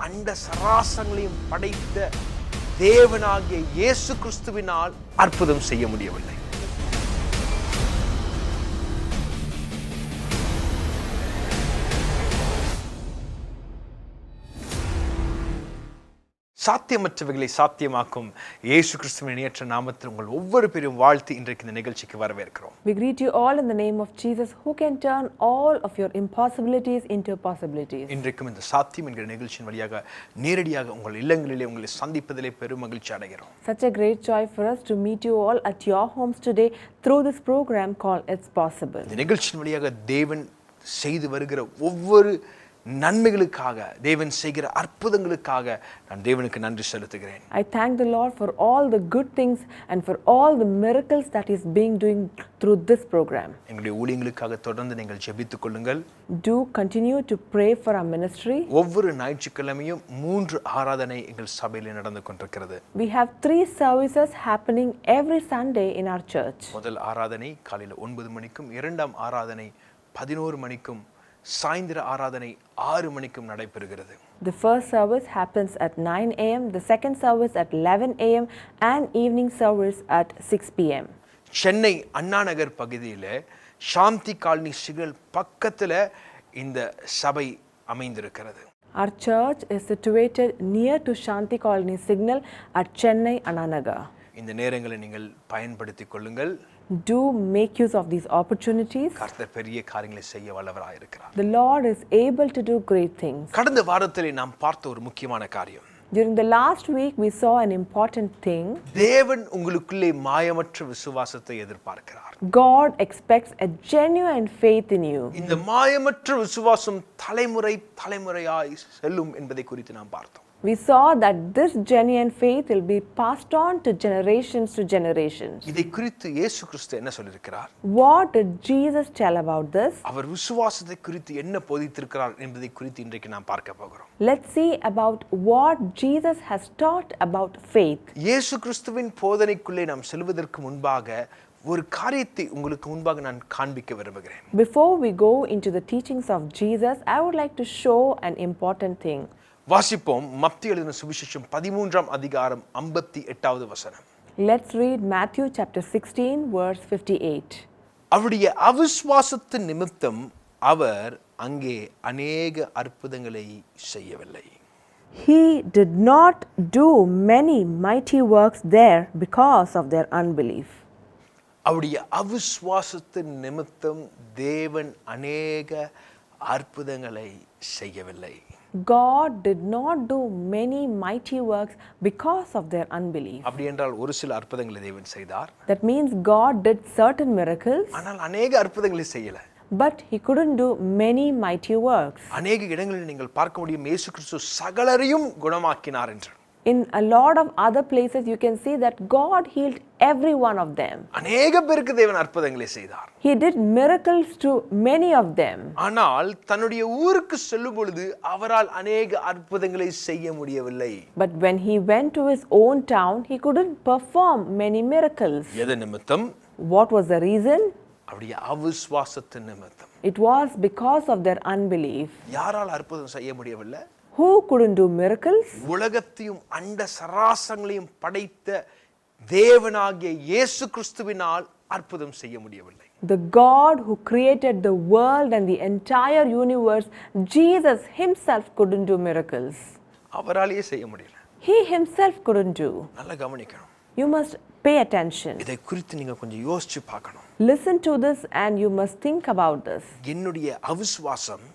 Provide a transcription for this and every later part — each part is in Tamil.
அண்ட சராசங்களையும் படைத்த தேவனாகிய இயேசு கிறிஸ்துவினால் அற்புதம் செய்ய முடியவில்லை. சாத்தியமற்றவைகளை சாத்தியமாக்கும் இயேசு கிறிஸ்துவின் இணையற்ற நாமத்தில் உங்கள் ஒவ்வொரு பேரும் வாழ்த்து இன்றைக்கு இந்த நிகழ்ச்சிக்கு வரவேற்கிறோம். We greet you all in the name of Jesus who can turn all of your impossibilities into possibilities. இன்றைக்கும் இந்த சாத்தியம் என்கிற நிகழ்ச்சியின் வழியாக நேரடியாக உங்கள் இல்லங்களிலே உங்களை சந்திப்பதிலே பெரும் மகிழ்ச்சி அடைகிறோம். Such a great joy for us to meet you all at your homes today through this program called It's Possible. இந்த நிகழ்ச்சியின் வழியாக தேவன் செய்து வருகிற ஒவ்வொரு நன்மைகளுக்காக, தேவன் செய்கிற அற்புதங்களுக்காக நான் தேவனுக்கு நன்றி செலுத்துகிறேன். I thank the Lord for all the good things and for all the miracles that He is being doing through this program. எங்களுடைய ஊழியங்களுக்காக தொடர்ந்து நீங்கள் ஜெபித்துக் கொள்ளுங்கள். Do continue to pray for our ministry. ஒவ்வொரு ஞாயிற்றுக்கிழமையும் 3 ஆராதனை எங்கள் சபையில் நடந்து கொண்டிருக்கிறது. We have 3 services happening every Sunday in our church. முதல் ஆராதனை காலையில் 9 மணிக்கும், இரண்டாம் ஆராதனை 11 மணிக்கும், சாயந்திர ஆராதனை 6 மணிக்கும் நடைபெறுகிறது. The first service happens at 9 a.m., the second service at 11 a.m. and evening service at 6 p.m. Chennai Anna Nagar பகுதியில் சாந்தி காலனி சிக்னல் பக்கத்தில் இந்த சபை அமைந்திருக்கிறது. Our church is situated near to Shanti Colony Signal at Chennai Anna Nagar. இந்த நேரங்களை நீங்கள் பயன்படுத்திக் கொள்ளுங்கள். Do make use of these opportunities. கர்த்தர் பெரிய காரியங்களை செய்ய வல்லவராய் இருக்கிறார். The Lord is able to do great things. கடந்த வாரத்திலே நாம் பார்த்த ஒரு முக்கியமான காரியம், During the last week we saw an important thing. தேவன் உங்களுக்குள்ளே மாயமற்ற விசுவாசத்தை எதிர்பார்க்கிறார். God expects a genuine faith in you. இந்த மாயமற்ற விசுவாசம் தலைமுறையாய் செல்லும் என்பதை குறித்து நாம் பார்த்தோம். We saw that this genuine faith will be passed on to generations. இதை குறித்து இயேசு கிறிஸ்து என்ன சொல்லியிருக்கிறார்? What did Jesus tell about this? அவர் விசுவாசத்தை குறித்து என்ன போதித்திருக்கிறார் என்பதை குறித்து இன்றைக்கு நாம் பார்க்க போகிறோம். Let's see about what Jesus has taught about faith. இயேசு கிறிஸ்துவின் போதனைக்குள்ளே நாம் செல்வதற்கு முன்பாக ஒரு காரியத்தை உங்களுக்கு முன்பாக நான் காண்பிக்க விரும்புகிறேன். Before we go into the teachings of Jesus, I would like to show an important thing. வாசிப்போம். மத்தேயு எழுதின சுவிசேஷம் 13ஆம் அதிகாரம் 58வது வசனம். Let's read Matthew chapter 16 verse 58. அவருடைய அவிசுவாசத்தின் நிமித்தம் அவர் அங்கே அநேக அற்புதங்களை செய்யவில்லை. He did not do many mighty works there because of their unbelief. அவருடைய அவிசுவாசத்தின் நிமித்தம் தேவன் அநேக அற்புதங்களை செய்யவில்லை. God did not do many mighty works because of their unbelief. அப்படி என்றால் ஒரு சில அற்புதங்களை தேவன் செய்தார். That means God did certain miracles. ஆனால் அநேக அற்புதங்களை செய்யல. But he couldn't do many mighty works. அநேக இடங்களில் நீங்கள் பார்க்க முடியும் இயேசு கிறிஸ்து சகலரையும் குணமாக்கினார் என்று. In a lot of other places you can see that God healed every one of them. அநேக பேருக்கு தேவன் அற்புதங்களை செய்தார். He did miracles to many of them. ஆனால் தன்னுடைய ஊருக்கு செல்லும் பொழுது அவரால் அநேக அற்புதங்களை செய்ய முடியவில்லை. But when he went to his own town, he couldn't perform many miracles. எது நிமித்தம்? What was the reason? அவருடைய அவிசுவாசத்தின் நிமித்தம். It was because of their unbelief. யாரால் அற்புதம் செய்ய முடியவில்லை? Who couldn't do miracles? உலகத்தையும் அண்ட சராசங்களையும் படைத்த தேவனாகிய இயேசு கிறிஸ்துவினால் அற்புதம் செய்ய முடியவில்லை. The God who created the world and the entire universe, Jesus himself couldn't do miracles. அவராலேயே செய்ய முடியல. He himself couldn't do. நல்லா கவனிக்கணும். You must pay attention. இதை குறித்து நீங்க கொஞ்சம் யோசிச்சு பார்க்கணும். Listen to this and you must think about this. என்னுடைய அவிசுவாசம்,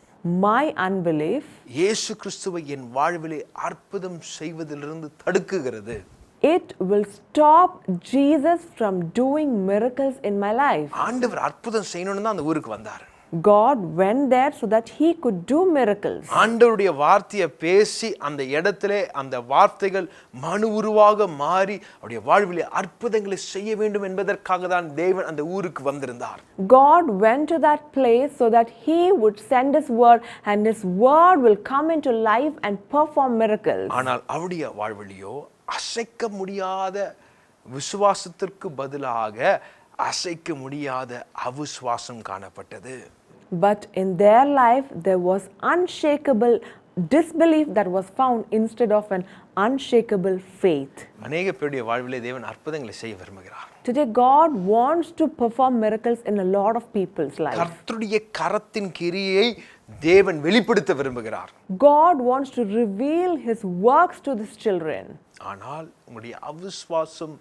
My unbelief, இயேசு கிறிஸ்துவை என் வாழ்விலே அற்புதம் செய்வதிலிருந்து தடுக்குகிறது. it will stop Jesus from doing miracles in my life. ஆண்டவர் அற்புதம் செய்யணும்னு தான் அந்த ஊருக்கு வந்தார். God went there so that he could do miracles. ஆண்டவருடைய வார்த்தையை பேசி அந்த இடத்திலே அந்த வார்த்தைகள் மனு உருவாக மாறி அவருடைய வாழ்விலே அற்புதங்களை செய்ய வேண்டும் என்பதற்காக தான் தேவன் அந்த ஊருக்கு வந்திருந்தார். God went to that place so that he would send his word and his word will come into life and perform miracles. ஆனால் அவருடைய வாழ்விலேயோ அசைக்க முடியாத விசுவாசத்திற்கு பதிலாக அசைக்க முடியாத அவிசுவாசம் காணப்பட்டது. But in their life there was unshakable disbelief that was found instead of an unshakable faith. அநேக பேருடைய வாழ்விலே தேவன் அற்புதங்களை செய்ய விரும்புகிறார். Today, God wants to perform miracles in a lot of people's lives. கர்த்தருடைய கரத்தின் கிரியை தேவன் வெளிப்படுத்த விரும்புகிறார். God wants to reveal His works to His children. ஆனால் உங்களுடைய அவிசுவாசம்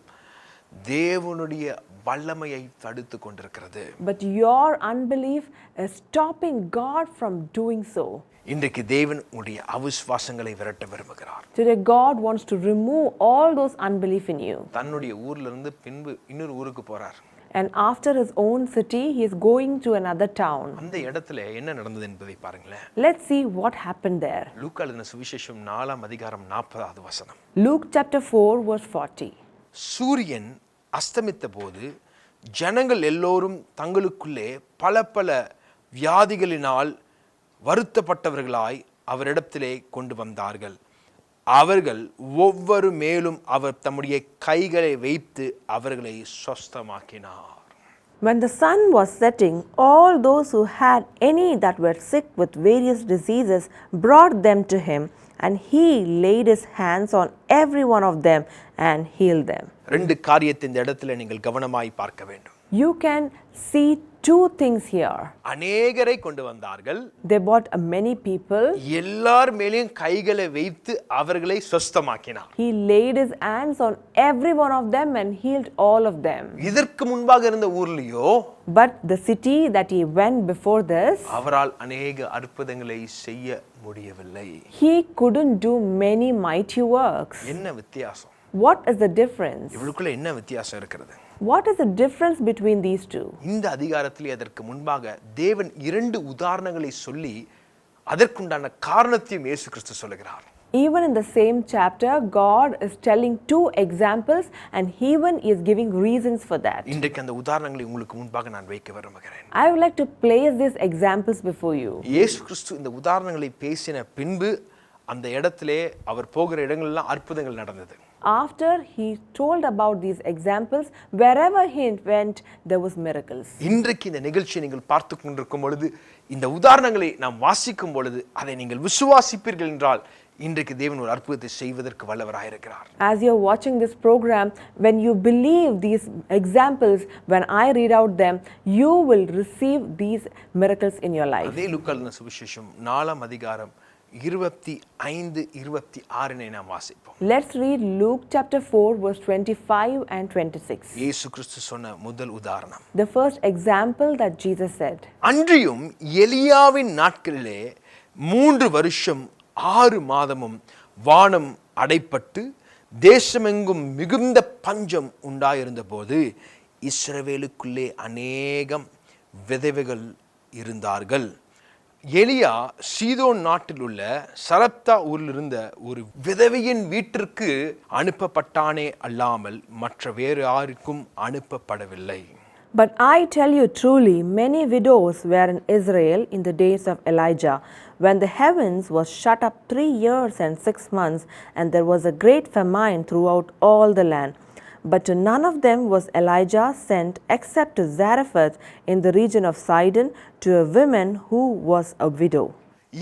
தேவனுடைய வல்லமையை தடுத்து கொண்டிருக்கிறது. But your unbelief is stopping God from doing so. இன்றைக்கு தேவன் உங்களுடைய அவிசுவாசங்களை விரட்ட விரும்புகிறார். Today, God wants to remove all those unbelief in you. தன்னுடைய ஊர்ல இருந்து பின்பு இன்னொரு ஊருக்கு போறார். And after his own city, he is going to another town. அந்த இடத்துல என்ன நடந்தது என்பதை பாருங்களேன். Let's see what happened there. லூக்கா எழுதின சுவிசேஷம் 4ஆம் அதிகாரம் 40வது வசனம். Luke chapter 4 verse 40. சூரியன் அஸ்தமித்த போது ஜனங்கள் எல்லோரும் தங்களுக்குள்ளே பல வியாதிகளினால் வருத்தப்பட்டவர்களாய் அவரிடத்திலே கொண்டு வந்தார்கள். அவர்கள் ஒவ்வொரு மேலும் அவர் தம்முடைய கைகளை வைத்து அவர்களை சொஸ்தமாக்கினார். When the sun was setting, all those who had any that were sick with various diseases brought them to him, and he laid his hands on every one of them and healed them. ரெண்டு காரியத்தை இந்த இடத்துல நீங்கள் கவனமாய் பார்க்க வேண்டும். You can see two things here. அநேகரை கொண்டு வந்தார்கள். They brought many people. எல்லார் மேலேயும் கைகளை வைத்து அவர்களை சொஸ்தமாக்கினார். He laid his hands on every one of them and healed all of them. இதற்கு முன்பாக இருந்த ஊர்லயோ But the city that he went before this, அவரால் அநேக அற்புதங்களை செய்ய முடியவில்லை. he couldn't do many mighty works. என்ன வித்தியாசம்? What is the difference? இவளுக்குள்ள என்ன வித்தியாசம் இருக்கிறது? What is the difference between these two? இந்த அதிகாரத்திலே அதற்கு முன்பாக தேவன் இரண்டு உதாரணங்களை சொல்லி அதற்குண்டான காரணத்தையும் இயேசு கிறிஸ்து சொல்லுகிறார். Even in the same chapter, God is telling two examples and even is giving reasons for that. இன்றைக்கு அந்த உதாரணங்களை உங்களுக்கு முன்பாக நான் வைக்க விரும்புகிறேன். I would like to place these examples before you. இயேசு கிறிஸ்து இந்த உதாரணங்களை பேசின பின்பு அந்த இடத்திலே அவர் போகிற இடங்களெல்லாம் அற்புதங்கள் நடந்தது. After he told about these examples, wherever he went, there was miracles. இன்றைக்கு இந்த நிகழ்ச்சியை நீங்கள் பார்த்து கொண்டிருக்கும் பொழுது இந்த உதாரணங்களை நாம் வாசிக்கும் பொழுது அதை நீங்கள் விசுவாசிப்பீர்கள் என்றால் இன்றைக்கு தேவன் ஒரு அற்புதத்தை செய்வதற்கு வல்லவராய் இருக்கிறார். As you're watching this program, when you believe these examples, when I read out them, you will receive these miracles in your life. அதே லூக்கா எழுதின சுவிசேஷம் 4ஆம் அதிகாரம் 25 26 நாம் வாசிப்போம். Let's read Luke chapter 4 verse 25 and 26. இயேசு கிறிஸ்து சொன்ன முதல் உதாரணம். The first example that Jesus said. அன்றியும் எலியாவின் நாட்களிலே 3 வருஷம் 6 மாதமும் வானம் அடைப்பட்டு தேசமெங்கும் மிகுந்த பஞ்சம் உண்டாயிருந்த போது இஸ்ரவேலுக்குள்ளே அநேகம் விதவைகள் இருந்தார்கள். எலியா சீதோன் நாட்டில் உள்ள சரப்தா ஊரில் இருந்த ஒரு விதவையின் வீட்டிற்கு அனுப்பப்பட்டானே அல்லாமல் மற்ற வேறு யாருக்கும் அனுப்பப்படவில்லை. But I tell you truly, many widows were in Israel in the days of Elijah, when the heavens was shut up 3 years and 6 months, and there was a great famine throughout all the land. But to none of them was Elijah sent except to Zarephath in the region of Sidon, to a woman who was a widow.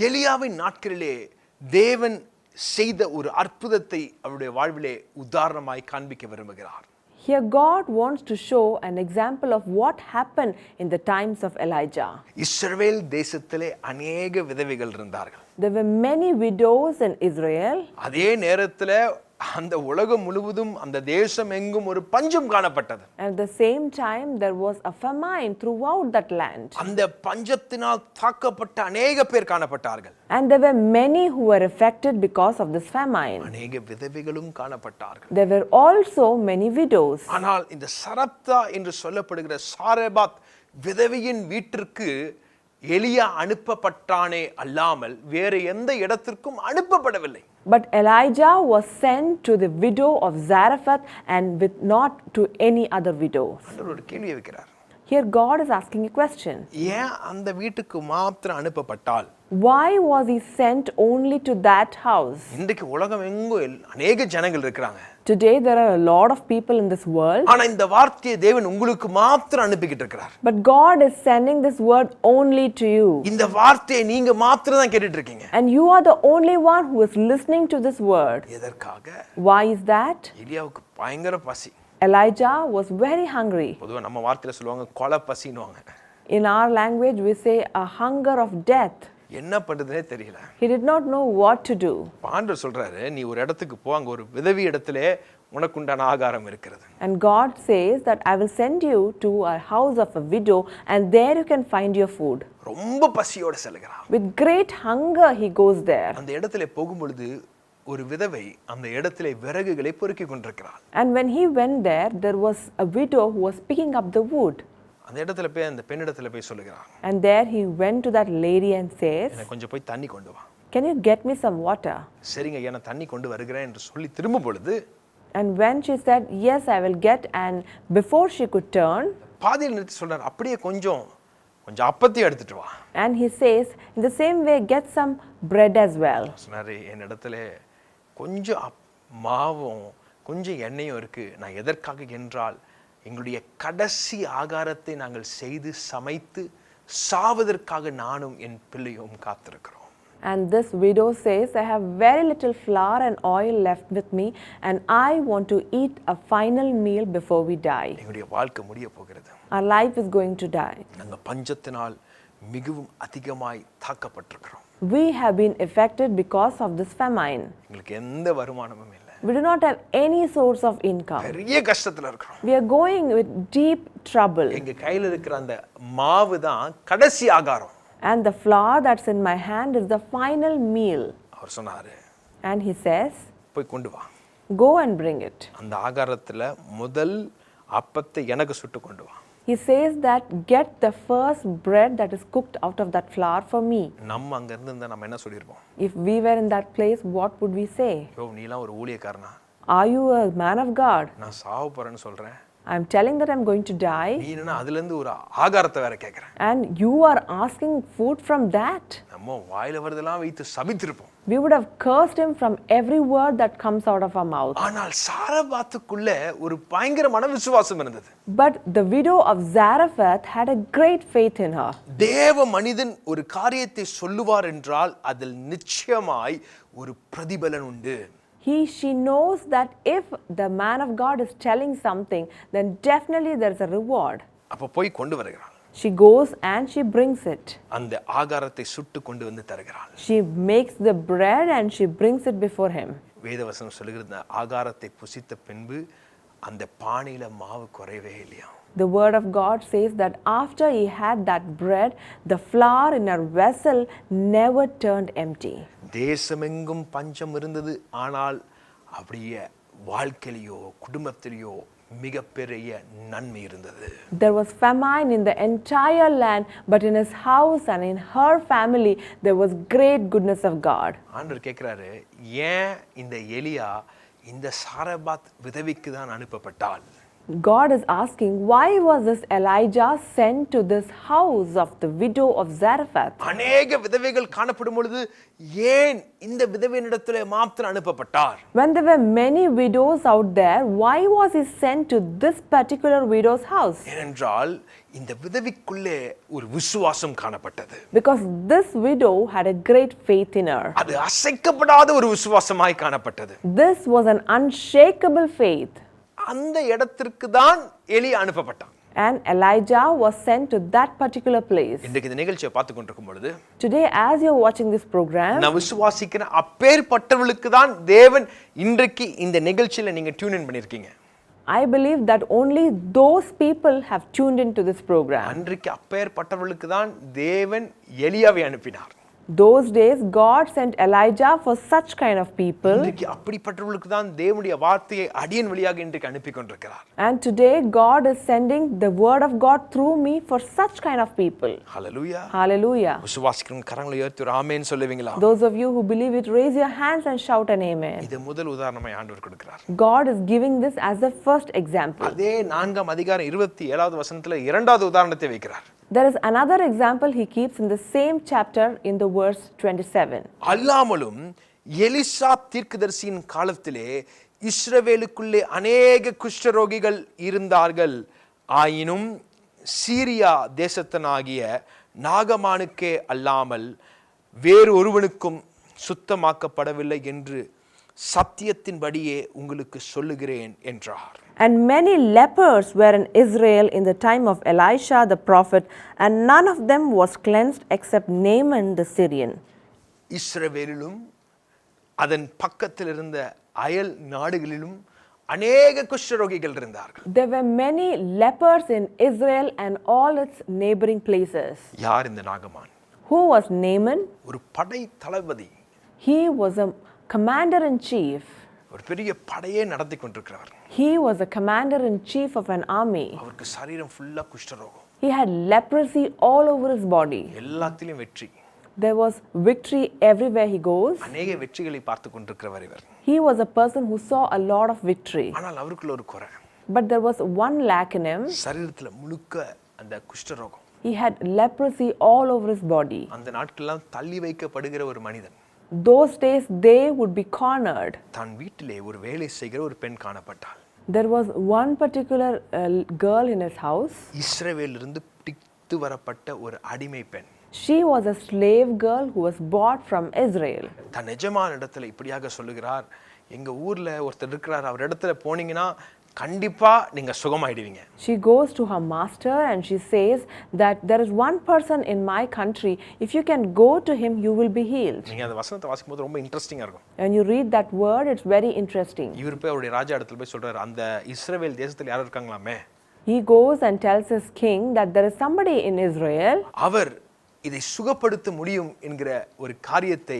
எலியாவின் நாட்களிலே தேவன் செய்த ஒரு அற்புதத்தை அவருடைய வாழ்விலே உதாரணமாய் காண்பிக்க விரும்புகிறார். Here God wants to show an example of what happened in the times of Elijah. இஸ்ரவேல் தேசத்திலே அநேக விதவைகள் இருந்தார்கள். There were many widows in Israel. அதே நேரத்தில் அந்த உலகம் முழுவதும் அந்த தேசம் எங்கும் ஒரு பஞ்சம் காணப்பட்டது. At the same time there was a famine throughout that land. அந்த பஞ்சத்தினால் தாக்கப்பட்ட அநேக பேர் காணப்பட்டார்கள். And there were many who were affected because of this famine. அநேக விதவைகளும் காணப்பட்டார்கள். There were also many widows. ஆனால் இந்த சரப்தா என்று சொல்லப்படுகிற சாரேபாத் விதவையின் வீட்டிற்கு எலியா அனுப்பப்பட்டானே அல்லாமல் வேறு எந்த இடத்திற்கும் அனுப்பப்படவில்லை. But Elijah was sent to the widow of Zarephath and with not to any other widow. ஒரு கேள்வி வைக்கிறார். Here God is asking a question. ஏன் அந்த வீட்டுக்கு மாத்திரம் அனுப்பப்பட்டால்? Why was he sent only to that house? இன்றைக்கு உலகம் எங்கும் அநேக ஜனங்கள் இருக்கிறாங்க. Today there are a lot of people in this world, ஆனா இந்த வார்த்தையை தேவன் உங்களுக்கு மாத்திரம் அனுப்பிக்கிட்டு இருக்கிறார். but God is sending this word only to you. இந்த வார்த்தையை நீங்க மாத்திரம் தான் கேட்டுட்டு இருக்கீங்க. And you are the only one who is listening to this word. எதற்காக? Why is that? எலியாவுக்கு பயங்கர பசி. Elijah was very hungry. பொதுவா நம்ம வார்த்தையில சொல்லுவாங்க கொலை பசின்னுவாங்க. In our language we say a hunger of death. என்ன பண்றதுனே தெரியல. He did not know what to do. ஆண்டவர் சொல்றாரு நீ ஒரு இடத்துக்கு போ, அங்க ஒரு விதவி இடத்திலே உனக்குண்டான ஆகாரம் இருக்கிறது. And God says that I will send you to a house of a widow and there you can find your food. ரொம்ப பசியோட செல்கிறான். With great hunger he goes there. அந்த இடத்திலே போகும்பொழுது ஒரு விதவை அந்த இடத்திலே விறகுகளை பொறுக்கிக் கொண்டிருக்கிறாள். And when he went there, there was a widow who was picking up the wood. அந்த இடத்துல போய் அந்த பெண்ணிடத்துல போய் சொல்லுகிறான். And there he went to that lady and says, எனக்கு கொஞ்சம் போய் தண்ணி கொண்டு வா. can you get me some water? சரிங்க ஐயா நான் தண்ணி கொண்டு வருகிறேன் என்று சொல்லி திரும்ப பொழுது And when she said, yes, I will get, and before she could turn, பாதியில் நிறுத்தி சொல்றார் அப்படியே கொஞ்சம் அப்பத்தையும் எடுத்துட்டு வா. and he says, in the same way, get some bread as well. சொன்னாரு என் இடத்துல கொஞ்சம் மாவும் கொஞ்சம் எண்ணெயும் இருக்கு. நான் எதற்காக என்றால் எங்களுடைய கடைசி ஆகாரத்தை நாங்கள் செய்து சமைத்து சாவதற்காக நானும் என் பிள்ளையும் காத்திருக்கிறோம். And this widow says, I have very little flour and oil left with me, and I want to eat a final meal before we die. எங்களுடைய வாழ்க்கை முடிய போகிறது. Our life is going to die. நாங்கள் பஞ்சத்தினால் மிகவும் அதிகமாய் தாக்கப்பட்டிருக்கிறோம். We have been affected because of this famine. எங்களுக்கு எந்த வருமானமும் இல்லை. We do not have any source of income. பெரிய கஷ்டத்துல இருக்கிறோம். We are going with deep trouble. எங்க கையில இருக்கிற அந்த மாவு தான் கடைசி ஆகாரம். And the flour that's in my hand is the final meal. அவர் சொன்னாரு. And he says, போய் கொண்டு வா. go and bring it. அந்த ஆகாரத்துல முதல் அப்பத்தை எனக்கு சுட்டு கொண்டு வா. He says that get the first bread that is cooked out of that flour for me. நம்ம அங்க இருந்தா நம்ம என்ன சொல்லிருப்போம்? If we were in that place, what would we say? யோ நீலாம் ஒரு ஊழியக்காரனா? Are you a man of God? நான் சாவ போறேன்னு சொல்றேன். I'm telling that I'm going to die. நீ என்ன அதுல இருந்து ஒரு ஆகாரத்தை வேற கேக்குற? And you are asking food from that? நம்ம வாயில வரதெல்லாம் வைத்து சபித்திருப்போம். We would have cursed him from every word that comes out of our mouth. ஆனால் சாரபாத்துக்குள்ள ஒரு பயங்கரமான விசுவாசம் இருந்தது. But the widow of Zarephath had a great faith in her. தேவ மனிதன் ஒரு காரியத்தை சொல்லுவார் என்றால் அதில் நிச்சயமாய் ஒரு பிரதிபலன் உண்டு. She knows that if the man of God is telling something, then definitely there is a reward. அப்ப போய் கொண்டு வருகிறாள். She goes and she brings it. அந்த ஆகாரத்தை சுட்டு கொண்டு வந்து தருகிறாள். She makes the bread and she brings it before him. வேதவசனம் சொல்லுகிறது ஆகாரத்தை புசித்த பின்பு அந்த பானையில மாவு குறையவே இல்லையா. The word of God says that after he had that bread, the flour in her vessel never turned empty. தேசமெங்கும் பஞ்சம் இருந்தது, ஆனால் அப்படியே வாழ்க்கையிலோ குடும்பத்திலோ மிகப்பெரிய நன்மை இருந்தது. There was famine in the entire land, but in his house and in her family there was great goodness of God. ஆண்டவர் கேட்கிறாரு, ஏன் இந்த எலியா இந்த சாரபாத் விதவிக்கு தான் அனுப்பப்பட்டாள்? God is asking, why was this Elijah sent to this house of the widow of Zarephath? அநேக விதவைகள் காணப்படும் பொழுது ஏன் இந்த விதவையினிடத்திலே மாத்திரம் அனுப்பப்பட்டார்? When there were many widows out there, why was he sent to this particular widow's house? ஏனென்றால் இந்த விதவிக்குள்ளே ஒரு விசுவாசம் காணப்பட்டது. Because this widow had a great faith in her. அது அசைக்கப்படாத ஒரு விசுவாசமாய் காணப்பட்டது. This was an unshakable faith. அந்த இடத்திற்கு தான் எலியா அனுப்பப்பட்டான். And Elijah was sent to that particular place. இன்றைக்கு இந்த நிகழ்ச்சியை பார்த்து கொண்டிருக்கும் பொழுது Today, as you're watching this program, நான் விசுவாசிக்கிற அப்பேற்பட்டவர்களுக்கு தான் தேவன் இன்றைக்கு இந்த நிகழ்ச்சியில நீங்க டியூன் இன் பண்ணிருக்கீங்க. I believe that only those people have tuned into this program. அன்றைக்கு அப்பேற்பட்டவர்களுக்கு தான் தேவன் எலியாவை அனுப்பினார். Those days, God sent Elijah for such kind of people. இன்றைக்கு அப்படிப்பட்டவர்களுக்கு தான் தேவனுடைய வார்த்தையை அடியன் வழியாக இன்றைக்கு அனுப்பி கொண்டிருக்கிறார். And today, God is sending the word of God through me for such kind of people. Hallelujah. Hallelujah. விசுவாசிக்கிறவங்க கரங்களை உயர்த்தி ஒரு ஆமென் சொல்லுவீங்களா? Those of you who believe it, raise your hands and shout an amen. இது முதல் உதாரணமாய் ஆண்டவர் கொடுக்கிறார். God is giving this as the first example. அதே 4ஆம் அதிகாரம் 27வது வசனத்துல இரண்டாவது உதாரணத்தை வைக்கிறார். There is another example he keeps in the same chapter in the verse 27. அல்லாமலும் எலிசா தீர்க்கதரிசியின் காலத்திலே இஸ்ரவேலுக்குள்ளே அநேக குஷ்டரோகிகள் இருந்தார்கள். ஆயினும் சீரியா தேசத்தனாகிய நாகமானுக்கே அல்லாமல் வேறு ஒருவனுக்கும் சுத்தமாக்கப்படவில்லை என்று சத்தியத்தின்படியே உங்களுக்கு சொல்லுகிறேன் என்றார். And many lepers were in Israel in the time of Elisha the prophet, and none of them was cleansed except Naaman the Syrian. இஸ்ரவேலிலும் அதன் பக்கத்தில் இருந்த அயல் நாடுகளிலும் அநேக குஷ்டரோகிகள் இருந்தார்கள். There were many lepers in Israel and all its neighboring places. யார் இந்த நாகமான்? Who was Naaman? ஒரு படை தளபதி. He was a commander in chief. ஒரு பெரிய படையே நடத்தி கொண்டிருக்கிறவர். He was a commander in chief of an army. அவருக்கு சரீரம் ஃபுல்லா குஷ்டரோகம். He had leprosy all over his body. எல்லாத்திலும் வெற்றி. There was victory everywhere he goes. அநேக வெற்றிகளை பார்த்து கொண்டிருக்கிறவர் இவர். He was a person who saw a lot of victory. ஆனால் அவருக்குள்ள ஒரு குறை. But there was one lack in him. சரீரத்துல முழுக்க அந்த குஷ்டரோகம். He had leprosy all over his body. அந்த நாட்களெல்லாம் தள்ளி வைக்கப்படுகிற ஒரு மனிதன். Those days they would be cornered. தான் வீட்டிலே ஒரு வேலை செய்கிற ஒரு பெண் காணப்பட்டாள். There was one particular girl in his house. இஸ்ரவேலிலிருந்து பிடித்து வரப்பட்ட ஒரு அடிமை பெண். She was a slave girl who was bought from Israel. தன் எஜமான இடத்துல இப்படியாக சொல்லுகிறார், எங்க ஊர்ல ஒருத்தர் இருக்கிறார், அவர் இடத்துல போனீங்கன்னா கண்டிப்பா நீங்க சுகமாயிடுவீங்க. She goes to her master and she says that there is one person in my country, if you can go to him you will be healed. நீங்க அந்த வசனத்தை வாசிக்கும்போது ரொம்ப இன்ட்ரஸ்டிங்கா இருக்கும். When you read that word it's very interesting. இவர் போய் அவருடைய ராஜா இடத்துல போய் சொல்றாரு, அந்த இஸ்ரவேல் தேசத்துல யாரும் இருக்காங்களாமே. He goes and tells his king that there is somebody in Israel. அவர் இதை சுகப்படுத்த முடியும் என்கிற ஒரு காரியத்தை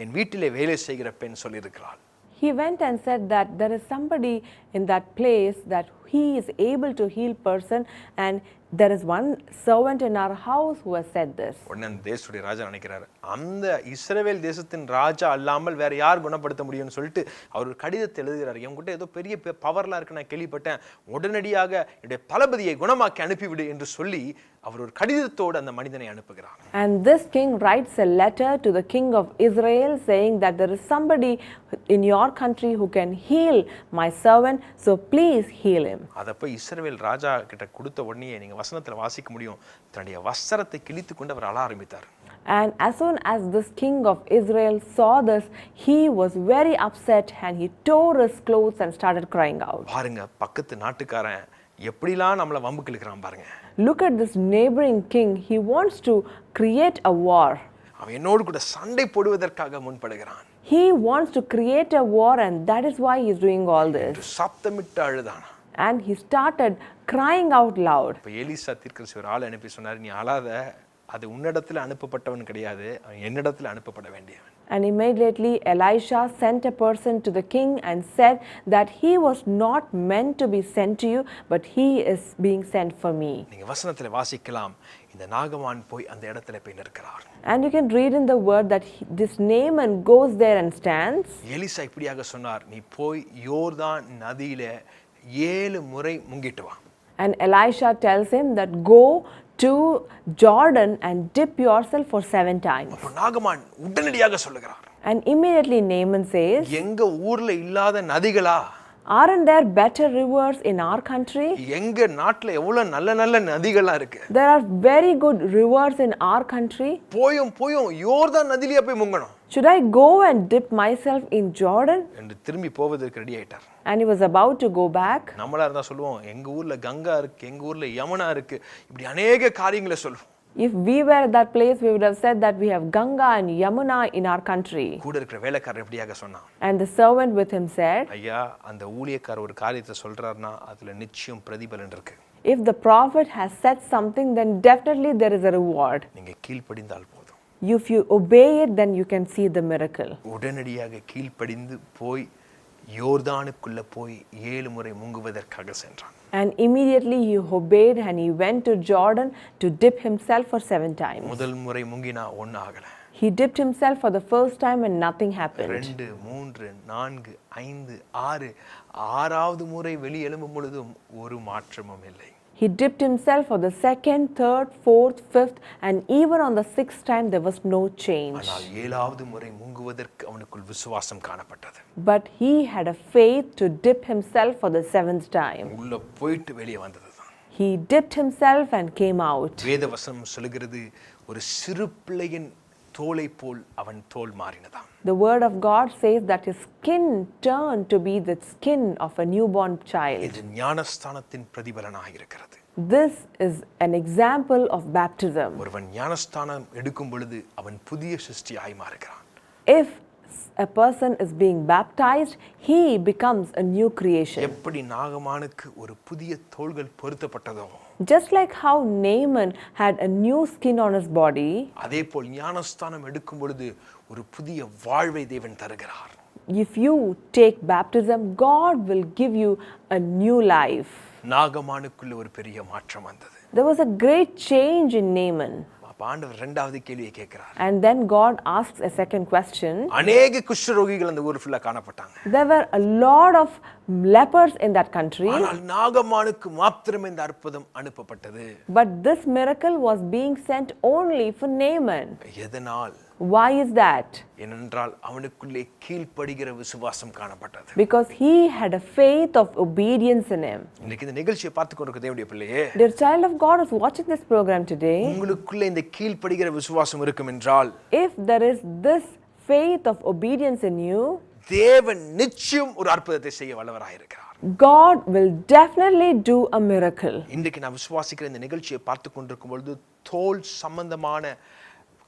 என் வீட்டிலே வேலை செய்கிற பெண் சொல்லியிருக்கிறாள். He went and said that there is somebody in that place that he is able to heal person, and there is one servant in our house who has said this. உடனே அந்த தேசத்துடைய ராஜா நினைக்கிறார், அந்த இஸ்ரவேல் தேசத்தின் ராஜா அல்லாமல் வேற யார் குணப்படுத்த முடியும்னு சொல்லிட்டு அவர் ஒரு கடிதத்தை எழுதுகிறார். என்கிட்ட ஏதோ பெரிய பவர்லாம் இருக்கு நான் கேள்விப்பட்டேன், உடனடியாக என்னுடைய தளபதியை குணமாக்கி அனுப்பிவிடு என்று சொல்லி அவர் ஒரு கடிதத்தோடு அந்த மனிதனை அனுப்புகிறார். And this king writes a letter to the king of Israel saying that there is somebody in your country who can heal my servant, so please heal him. அத போய் இஸ்ரவேல் ராஜா கிட்ட கொடுத்த உடனே நீங்க வசனத்துல வாசிக்க முடியும், தன்னுடைய வஸ்திரத்தை கிழித்து கொண்டு அவர் அழ ஆரம்பித்தார். And as soon as this king of Israel saw this, he was very upset and he tore his clothes and started crying out. பாருங்க, பக்கத்து நாட்டுக்காரன் எப்படிலாம் நம்மள வம்புக்கு இழுக்கறான் பாருங்க. Look at this neighboring king. He wants to create a war. அவன் என்னோடு கூட சண்டை போடுவதற்காக முன்படுகிறான். He wants to create a war, and that is why he is doing all this. சத்தமிட்டு அழுதான். And he started crying out loud. இப்ப எலிசா தீர்க்கதரிசி ஒரு ஆள் அனுப்பி சொன்னார், நீ அழாத, அது உன்னிடத்துல அனுப்பப்பட்டவன் கிடையாது, அவன் என்னிடத்துல அனுப்பப்பட வேண்டியவன். And immediately Elisha sent a person to the king and said that he was not meant to be sent to you, but he is being sent for me. நீங்க வசனத்துல வாசிக்கலாம், இந்த நாகமான் போய் அந்த இடத்துல போய் நிற்கிறார். And you can read in the word that this Naaman goes there and stands. Eliza இப்படியாக சொன்னார், நீ போய் யோர்தான் நதியில 7 முறை முங்கிட்டு வா. And Elisha tells him that go to Jordan and dip yourself for 7 times. அப்ப நாகமான் உடனடியாக சொல்லுகிறார். And immediately Naaman says, எங்க ஊர்ல இல்லாத நதிகளா? aren't there better rivers in our country? எங்க நாட்டுல எவ்வளவு நல்ல நல்ல நதிகளா இருக்கு. There are very good rivers in our country. போயும் யோர்தான் நதியில போய் முங்கணும். Should I go and dip myself in Jordan? என்று திரும்பி போவதற்கு ரெடி ஆயிட்டார். And he was about to go back. நம்மளா இருந்தா சொல்லுவோம், எங்க ஊர்ல கங்கா இருக்கு, எங்க ஊர்ல யமுனா இருக்கு, இப்படி அநேக காரியங்களை சொல்லுவோம். If we were at that place, we would have said that we have Ganga and Yamuna in our country. கூட இருக்கிற வேலைக்காரர் எப்படியாக சொன்னான். And the servant with him said, ஐயா, அந்த ஊழியக்காரர் ஒரு காரியத்தை சொல்றாருன்னா அதுல நிச்சயம் பிரதிபலன் இருக்கு. if the prophet has said something, then definitely there is a reward. நீங்க கீழ்ப்படிந்தால் போதும். If you obey it, then you can see the miracle. உடனடியாக கீழ்ப்படிந்து போய் யோர்தானுக்குள்ள போய் 7 முறை முங்குவதற்காக சென்றான். And immediately he obeyed and he went to Jordan to dip himself for 7 times. முதல் முறை முங்கினா ஒண்ணு ஆகல. He dipped himself for the first time and nothing happened. 2 3 4 5 6 ஆறாவது முறை வெளி எழும்பும் பொழுதும் ஒரு மாற்றமும் இல்லை. He dipped himself for the second, third, fourth, fifth, and even on the sixth time there was no change. ஆனால் 7வது முறை முங்குவதற்கு அவனுக்குள் விசுவாசம் காணப்பட்டது. But he had a faith to dip himself for the seventh time. உள்ள போயிட்டு வெளியே வந்ததுதான். He dipped himself and came out. வேதவசனம் சொல்கிறது ஒரு சிறு பிள்ளையின் தோலை போல் அவன் தோல் மாறினதாம். The word of God says that his skin turned to be the skin of a newborn child. இது ஞானஸ்தானத்தின் பிரதிபலனாக இருக்கிறது. This is an example of baptism. ஒருவன் ஞானஸ்தானம் எடுக்கும் பொழுது அவன் புதிய சிருஷ்டியாய் மாறுகிறான். If a person is being baptized, he becomes a new creation. எப்படி நாகமானுக்கு ஒரு புதிய தோள்கள் பொருத்தப்பட்டதோ, Just like how Naaman had a new skin on his body, அதேபோல் ஞானஸ்தானம் எடுக்கும் பொழுது ஒரு புதிய வாழ்வை தேவன் தருகிறார். if you take baptism, God will give you a new life. நாகமானுக்குள்ள ஒரு பெரிய மாற்றம் வந்தது. There was a great change in Naaman. அப்ப ஆண்டவர் இரண்டாவது கேள்வியை கேட்கிறார். And then God asks a second question. அநேக குஷ்டரோகிகள் அந்த ஊர் ஃபுல்லா காணப்பட்டாங்க. There were a lot of lepers in that country. ஆனால் நாகமானுக்கு மாத்திரமே இந்த அற்புதம் அனுப்பப்பட்டது. But this miracle was being sent only for Naaman. எதனால்? Why is that? ஏனென்றால் அவனுக்குள்ளே கீழ்ப்படிகிற விசுவாசம் காணப்பட்டது. Because he had a faith of obedience in him. இன்னைக்கு இந்த நிகழ்ச்சியை பார்த்து கொண்டிருக்கிற தேவனுடைய பிள்ளையே, Dear child of God is watching this program today. உங்களுக்குள்ளே இந்த கீழ்ப்படிகிற விசுவாசம் இருக்கும் என்றால், If there is this faith of obedience in you, தேவன் நிச்சயம் ஒரு அற்புதத்தை செய்ய வல்லவராய் இருக்கிறார். God will definitely do a miracle. இன்றைக்கு நான் விசுவாசிக்கிற இந்த நிகழ்ச்சியை பார்த்து கொண்டிருக்கும் பொழுது தோல் சம்பந்தமான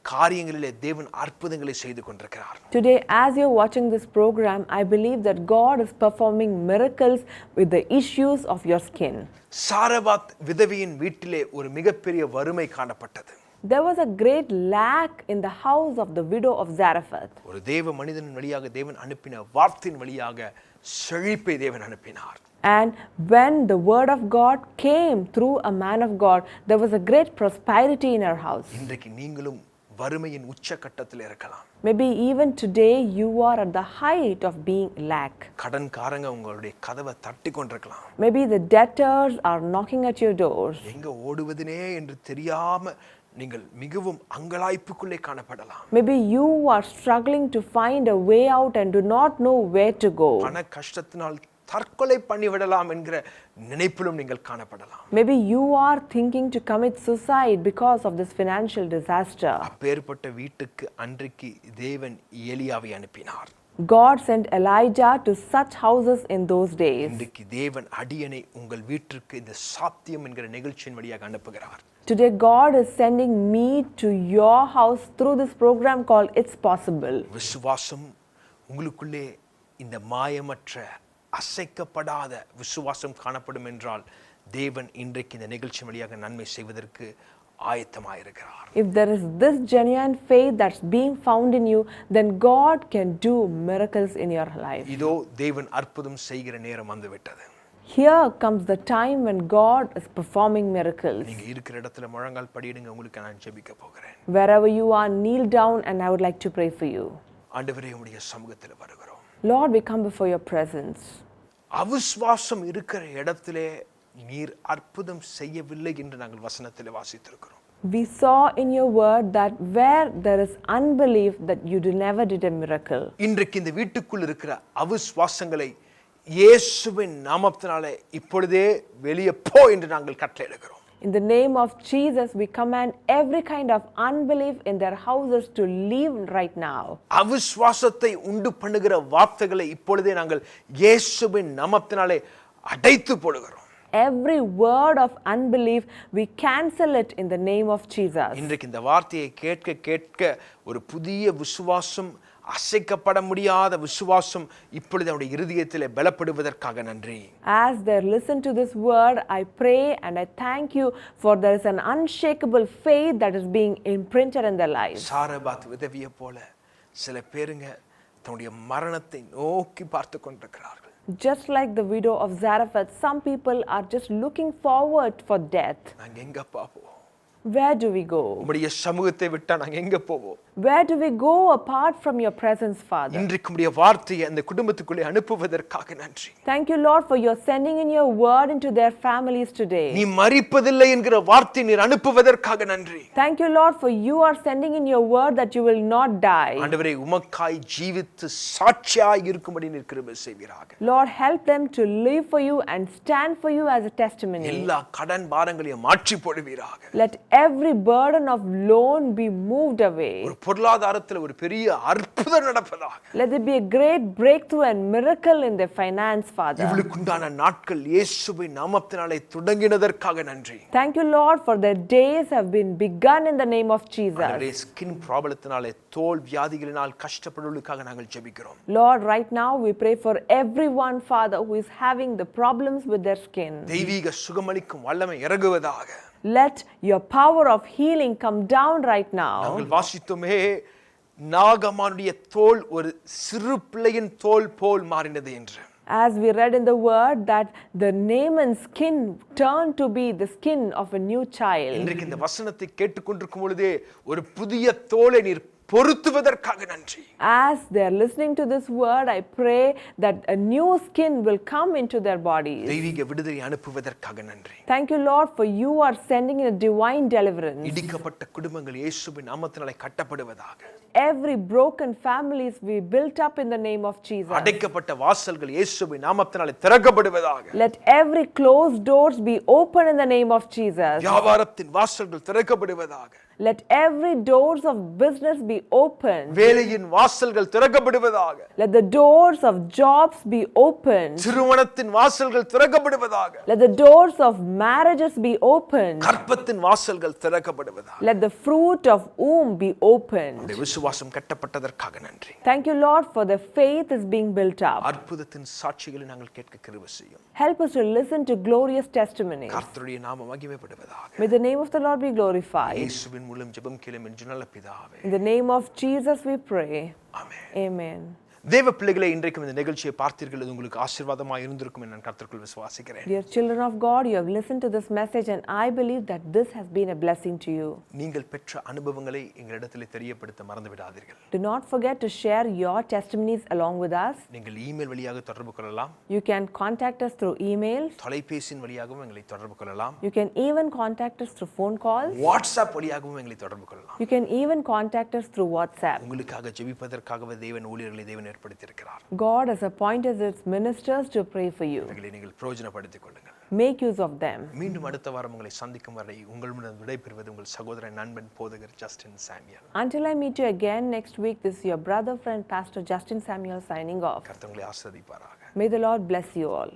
காரியங்களிலே தேவன் அற்புதங்களை செய்து கொண்டிருக்கிறார். Today, as you're watching this program, I believe that God is performing miracles with the issues of your skin. சாரபாத் விதவையின் வீட்டிலே ஒரு மிகப்பெரிய வறுமை காணப்பட்டது. There was a great lack in the house of the widow of Zarephath. ஒரு தேவ மனிதன் வழியாக தேவன் அனுப்பின வார்த்தையின் வழியாக செழிப்பை தேவன் அனுப்பினார். And when the word of God came through a man of God, there was a great prosperity in her house. இன்றைக்கு நீங்களும் வறுமையின் உச்சகட்டத்தில் இருக்கலாம். Maybe even today you are at the height of being lack. கடன்காரங்க உங்களுடைய கதவை தட்டி கொண்டிருக்கலாம். Maybe the debtors are knocking at your doors. எங்க ஓடுவதுனே என்று தெரியாம நீங்கள் மிகவும் அங்கலாய்ப்புக்குள்ளே காணப்படலாம். Maybe you are struggling to find a way out and do not know where to go. பண கஷ்டத்தினால் தற்கொலை பண்ணிவிடலாம் என்கிற நினைப்பிலும் நீங்கள் காணப்படலாம். Maybe you are thinking to commit suicide because of this financial disaster. அப்பேற்பட்ட வீட்டுக்கு அன்றைக்கு தேவன் எலியாவை அனுப்பினார். God sent Elijah to such houses in those days. இன்றைக்கு தேவன் அடியனை உங்கள் வீட்டிற்கு இந்த சாத்தியம் என்கிற நிகழ்ச்சியின் வழியாக அனுப்புகிறார். Today God is sending me to your house through this program called It's Possible. விசுவாசம் உங்களுக்குள்ளே இந்த மாயமற்ற அசைக்கப்படாத விசுவாசம் காணப்படும் என்றால் தேவன் இன்றைக்கு இந்த நிகழ்ச்சி வழியாக நன்மை செய்வதற்கு ஆயத்தமாயிருக்கிறார். If there is this genuine faith that's being found in you, then God can do miracles in your life. இதோ தேவன் அற்புதம் செய்கிற நேரம் வந்துவிட்டது. Here comes the time when God is performing miracles. நீங்க இருக்கிற இடத்துல முழங்கால் படியிடுங்க, உங்களுக்கு நான் ஜெபிக்க போகிறேன். Wherever you are, kneel down and I would like to pray for you. ஆண்டவரே, உம்முடைய சமூகத்தில் வருகிறோம். Lord, we come before your presence. அவிசுவாசம் இருக்கிற இடத்திலே நீர் அற்புதம் செய்யவில்லை என்று நாங்கள் வசனத்திலே வாசித்திருக்கிறோம். We saw in your word that where there is unbelief that you never did a miracle. இன்றைக்கு இந்த வீட்டுக்குள் இருக்கிற அவிசுவாசங்களை இயேசுவின் நாமத்தினாலே இப்பொழுதே வெளியே போ என்று நாங்கள் கட்டளையிடுகிறோம். In the name of Jesus, we command every kind of unbelief in their houses to leave right now. அவிசுவாசத்தை உண்டு பண்ணுகிற வார்த்தைகளை இப்பொழுதே நாங்கள் இயேசுவின் நாமத்தினாலே அடைத்து போடுகிறோம். Every word of unbelief, we cancel it in the name of Jesus. இன்றைக்கு இந்த வார்த்தையை கேட்க கேட்க ஒரு புதிய விசுவாசம், அசைக்கப்பட முடியாத விசுவாசம் இப்பொழுது அவருடைய இருதயத்திலே பலப்படுவதற்காக நன்றி. As they listen to this word, I pray and I thank you for there is an unshakable faith that is being imprinted in their lives. சாரபாத் விதவியை போல சில பேருங்க தன்னுடைய மரணத்தை நோக்கி பார்த்து கொண்டிருக்கிறார்கள். Just like the widow of Zarephath, some people are just looking forward for death. நாங்க எங்க பாப்போம்? Where do we go? உம்முடைய சமூகத்தை விட்டா நாங்க எங்க போவோம்? Where do we go apart from your presence, Father? இன்றைக்கு உம்முடைய வார்த்தையை அந்த குடும்பத்துக்குள்ளே அனுப்புவதற்காக நன்றி. Thank you, Lord, for your sending in your word into their families today. நீ மரிப்பதில்லை என்கிற வார்த்தை நீர் அனுப்புவதற்காக நன்றி. Thank you, Lord, for you are sending in your word that you will not die. ஆண்டவரே உமக்காய் ஜீவித்து சாட்சியாய் இருக்கும்படி நீர் கிருபை செய்வீராக. Lord, help them to live for you and stand for you as a testimony. எல்லா கடன் பாரங்களையும் மாற்றி போடுவீராக. Let every burden of loan be moved away. ஒரு பொருளாதாரத்தில் ஒரு பெரிய அற்புதம் நடப்பதாக. Let there be a great breakthrough and miracle in their finance, Father. இவளுக்குண்டான நாட்கள் இயேசுவின் நாமத்தினாலே தொடங்கினதற்காக நன்றி. Thank you, Lord, for their days have been begun in the name of Jesus. ஆண்டவரே ஸ்கின் ப்ராப்ளத்தினாலே தோல் வியாதிகளினால் கஷ்டப்படுவதற்காக நாங்கள் ஜெபிக்கிறோம். Lord, right now we pray for everyone, Father, who is having the problems with their skin. தெய்வீக சுகமளிக்கும் வல்லமை இறங்குவதாக. Let your power of healing come down right now. நாங்கள் வாசித்தோமே நாகமானுடைய தோல் ஒரு சிறு பிள்ளையின் தோல் போல் மாறினது என்று. As we read in the word that the Naaman's skin turned to be the skin of a new child. இன்றைக்கு இந்த வசனத்தை கேட்டுக்கொண்டிருக்கும் பொழுதே ஒரு புதிய தோலை நீர் பொருத்துவதற்காக நன்றி. As they are listening to this word, I pray that a new skin will come into their bodies. தெய்வீக விடுதலை அனுப்புவதற்காக நன்றி. Thank you, Lord, for you are sending in a divine deliverance. இடிக்கப்பட்ட குடும்பங்கள் இயேசுவின் நாமத்தினாலே கட்டப்படுவதாக. Every broken families we built up in the name of Jesus. அடைக்கப்பட்ட வாசல்கள் இயேசுவின் நாமத்தினாலே திறக்கப்படுவதாக. Let every closed doors be open in the name of Jesus. வியாபாரத்தின் வாசல்கள் திறக்கப்படுவதாக. Let every doors of business be open. வேலையின் வாசல்கள் திறக்கப்படுவதாக. Let the doors of jobs be open. திருமணத்தின் வாசல்கள் திறக்கப்படுவதாக. Let the doors of marriages be open. கர்ப்பத்தின் வாசல்கள் திறக்கப்படுவதாக. Let the fruit of womb be open. உம்முடைய விசுவாசம் கட்டப்பட்டதற்காக நன்றி. Thank you, Lord, for the faith is being built up. அற்புதத்தின் சாட்சிகளை நாங்கள் கேட்க கிருபை செய்யும். Help us to listen to glorious testimonies. கர்த்தருடைய நாமம் மகிமைப்படுவதாக. May the name of the Lord be glorified. இயேசுவின் மூலம் ஜெபம் கேளும் என்று நல்ல பிதாவே. In the name of Jesus we pray. Amen. Amen. தேவ பிள்ளைகளை இன்றைக்கும் இந்த நிகழ்ச்சியை பார்த்தீர்கள், இது உங்களுக்கு ஆசீர்வாதமாக இருந்திருக்கும் என்று நான் கர்த்தருக்குள் விசுவாசிக்கிறேன். Dear children of God, you have listened to this message and I believe that this has been a blessing to you. நீங்கள் பெற்ற அனுபவங்களை எங்களிடத்தில் தெரியப்படுத்த மறந்து விடாதீர்கள். Do not forget to share your testimonies along with us. நீங்கள் இமெயில் வழியாக தொடர்பு கொள்ளலாம். You can contact us through email. தொலைபேசியின் வழியாகவும் எங்களை தொடர்பு கொள்ளலாம். You can even contact us through phone calls. WhatsApp வழியாகவும் எங்களை தொடர்பு கொள்ளலாம். You can even contact us through WhatsApp. உங்களுக்காக ஜெபிப்பதற்காகவே தேவன் ஊழியர்களை தேவன் ஏற்படுத்தியிருக்கிறார். God has appointed its ministers to pray for you. இவைகளை நீங்கள் பிரயோஜனப்படுத்திக் கொள்ளுங்கள். Make use of them. மீண்டும் அடுத்த வாரம் உங்களை சந்திக்கும் வரை உங்களிடம் விடைபெறுவது உங்கள் சகோதரன் நண்பன் போதகர் ஜஸ்டின் சாமியல். Until I meet you again next week, this is your brother friend Pastor Justin Samuel signing off. கர்த்தர் உங்களை ஆசீர்வதிப்பாராக. May the Lord bless you all.